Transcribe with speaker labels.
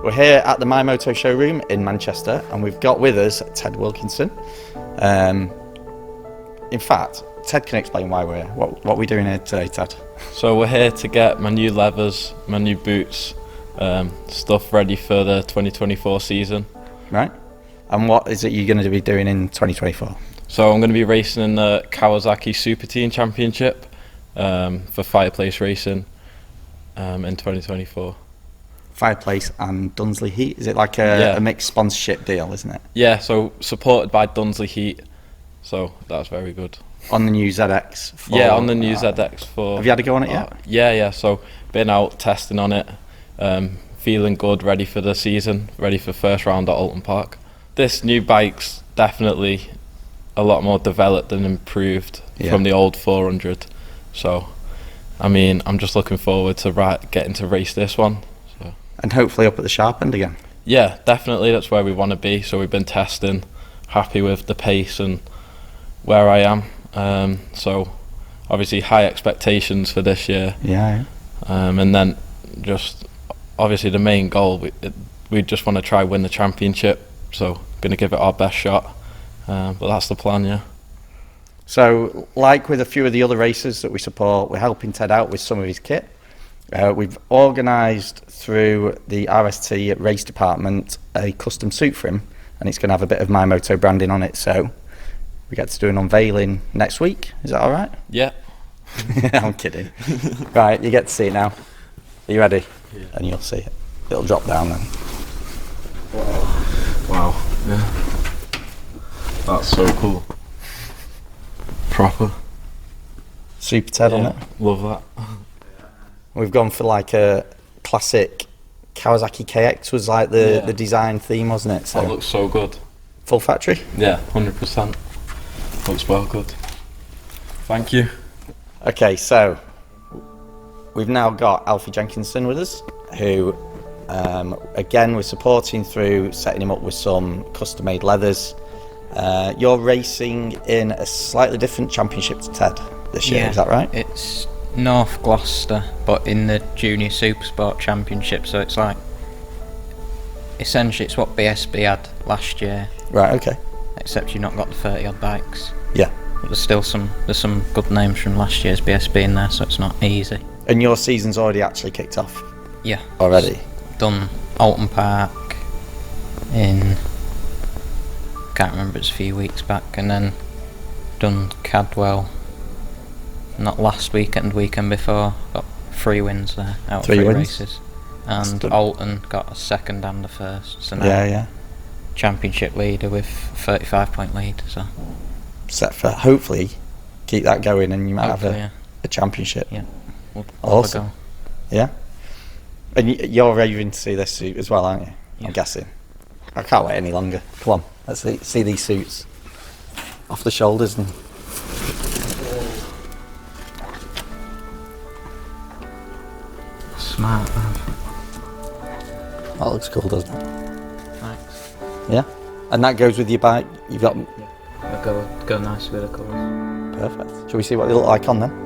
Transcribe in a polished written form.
Speaker 1: We're here at the MyMoto showroom in Manchester, and we've got with us Ted Wilkinson. In fact, Ted can explain why we're here. What are we doing here today, Ted?
Speaker 2: So we're here to get my new leathers, my new boots, stuff ready for the 2024 season.
Speaker 1: Right. And what is it you're going to be doing in 2024?
Speaker 2: So I'm going to be racing in the Kawasaki Super Team Championship for Fireplace Racing in 2024.
Speaker 1: Fireplace and Dunsley Heat. Is it like a mixed sponsorship deal, isn't it?
Speaker 2: Yeah, so supported by Dunsley Heat, so that's very good.
Speaker 1: On the new ZX?
Speaker 2: Yeah, on the new ZX4.
Speaker 1: Have you had a go on it yet?
Speaker 2: Yeah, so been out testing on it, feeling good, ready for the season, ready for first round at Alton Park. This new bike's definitely a lot more developed and improved from the old 400, so I mean I'm just looking forward to getting to race this one. So.
Speaker 1: And hopefully up at the sharp end again.
Speaker 2: Yeah, definitely, that's where we want to be. So we've been testing, happy with the pace and where I am. So obviously high expectations for this year.
Speaker 1: Yeah.
Speaker 2: And then just obviously the main goal, we just want to try win the championship. So going to give it our best shot. But that's the plan, yeah.
Speaker 1: So like with a few of the other racers that we support, we're helping Ted out with some of his kit. We've organised through the RST race department a custom suit for him, and it's going to have a bit of MyMoto branding on it, so we get to do an unveiling next week. Is that alright?
Speaker 2: Yeah.
Speaker 1: I'm kidding. Right, you get to see it now. Are you ready? Yeah. And you'll see it. It'll drop down then.
Speaker 2: Wow. Yeah. That's so cool. Proper.
Speaker 1: Super Ted on it.
Speaker 2: Love that.
Speaker 1: We've gone for like a classic Kawasaki KX was like the design theme, wasn't it? So
Speaker 2: that looks so good.
Speaker 1: Full factory?
Speaker 2: Yeah, 100%. Looks well good. Thank you.
Speaker 1: Okay, so we've now got Alfie Jenkinson with us, who again we're supporting through setting him up with some custom-made leathers. You're racing in a slightly different championship to Ted this year, is that right?
Speaker 3: It's North Gloucester, but in the Junior Supersport Championship, so it's like essentially it's what BSB had last year.
Speaker 1: Right, okay.
Speaker 3: Except you've not got the 30 odd bikes.
Speaker 1: Yeah.
Speaker 3: But there's some good names from last year's BSB in there, so it's not easy.
Speaker 1: And your season's already actually kicked off?
Speaker 3: Yeah.
Speaker 1: Already?
Speaker 3: Done Alton Park in, can't remember, it's a few weeks back, and then done Cadwell. Not last weekend before, got 3 wins there out of 3 races. And Alton got a second and a first. So now championship leader with 35-point lead. So
Speaker 1: set for hopefully keep that going, and you might have a championship.
Speaker 3: Yeah.
Speaker 1: Awesome. Yeah. And you're raving to see this suit as well, aren't you? Yeah. I'm guessing. I can't wait any longer. Come on, let's see these suits off the shoulders and.
Speaker 3: Smart, man.
Speaker 1: That looks cool, doesn't it?
Speaker 3: Thanks.
Speaker 1: Yeah? And that goes with your bike? You've got...
Speaker 3: Yeah. Go nice with the colours.
Speaker 1: Perfect. Shall we see what they look like on then?